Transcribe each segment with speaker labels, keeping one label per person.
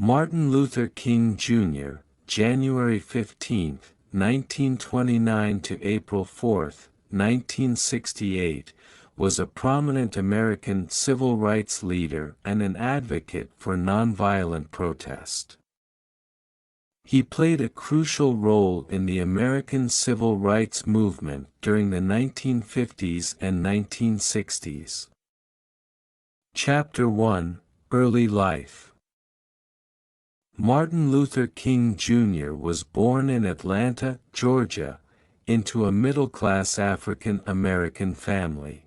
Speaker 1: Martin Luther King Jr., January 15, 1929 to April 4, 1968, was a prominent American civil rights leader and an advocate for nonviolent protest. He played a crucial role in the American civil rights movement during the 1950s and 1960s. Chapter 1: Early Life. Martin Luther King Jr. was born in Atlanta, Georgia, into a middle-class African-American family.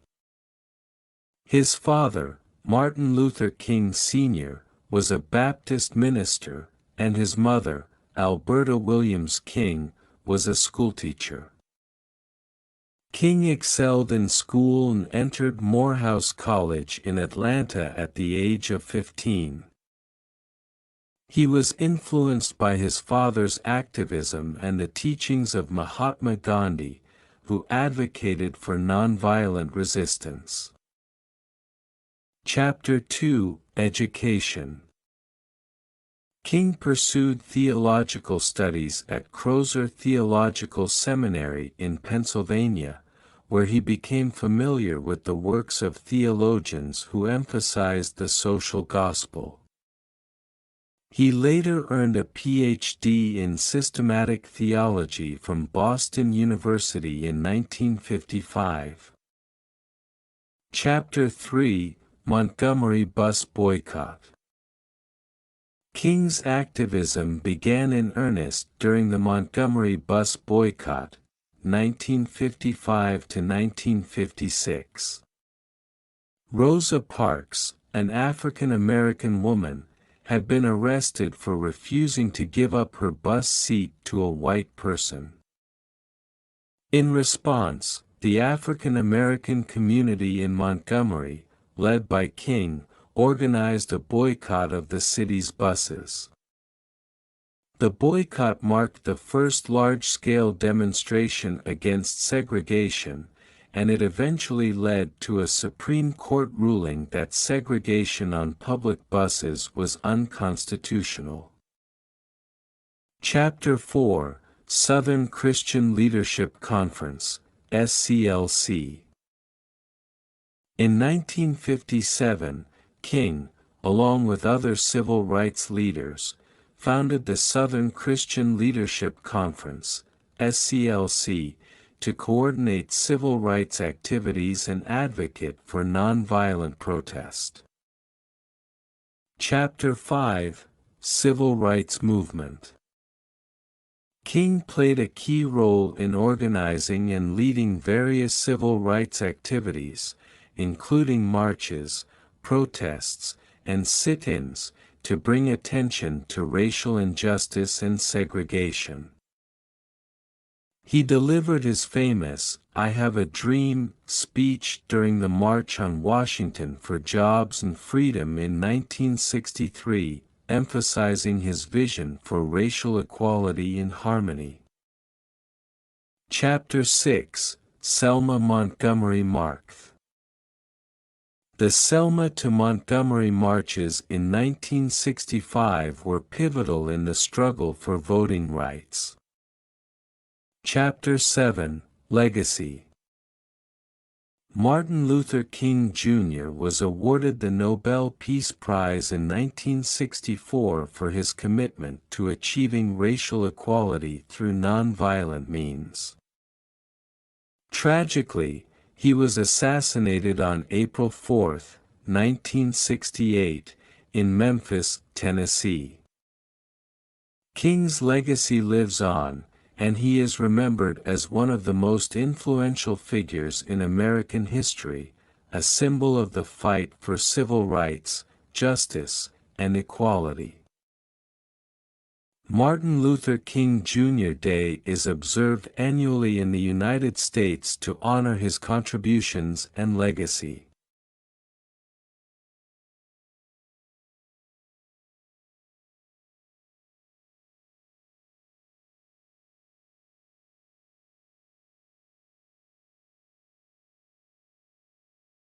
Speaker 1: His father, Martin Luther King Sr., was a Baptist minister, and his mother, Alberta Williams King, was a schoolteacher. King excelled in school and entered Morehouse College in Atlanta at the age of 15. He was influenced by his father's activism and the teachings of Mahatma Gandhi, who advocated for nonviolent resistance. Chapter 2: Education. King pursued theological studies at Crozer Theological Seminary in Pennsylvania, where he became familiar with the works of theologians who emphasized the social gospel. He later earned a Ph.D. in systematic theology from Boston University in 1955. Chapter 3: Montgomery Bus Boycott. King's activism began in earnest during the Montgomery Bus Boycott, 1955 to 1956. Rosa Parks, an African-American woman, had been arrested for refusing to give up her bus seat to a white person. In response, the African-American community in Montgomery, led by King, organized a boycott of the city's buses. The boycott marked the first large-scale demonstration against segregation, and it eventually led to a Supreme Court ruling that segregation on public buses was unconstitutional. Chapter 4: Southern Christian Leadership Conference, SCLC. In 1957, King, along with other civil rights leaders, founded the Southern Christian Leadership Conference, SCLC, to coordinate civil rights activities and advocate for nonviolent protest. Chapter 5: Civil Rights Movement. King played a key role in organizing and leading various civil rights activities, including marches, protests, and sit-ins, to bring attention to racial injustice and segregation. He delivered his famous "I Have a Dream" speech during the March on Washington for Jobs and Freedom in 1963, emphasizing his vision for racial equality and harmony. Chapter 6: Selma Montgomery March. The Selma to Montgomery marches in 1965 were pivotal in the struggle for voting rights. Chapter 7: Legacy. Martin Luther King Jr. was awarded the Nobel Peace Prize in 1964 for his commitment to achieving racial equality through nonviolent means. Tragically, he was assassinated on April 4, 1968, in Memphis, Tennessee. King's legacy lives on, and he is remembered as one of the most influential figures in American history, a symbol of the fight for civil rights, justice, and equality. Martin Luther King Jr. Day is observed annually in the United States to honor his contributions and legacy.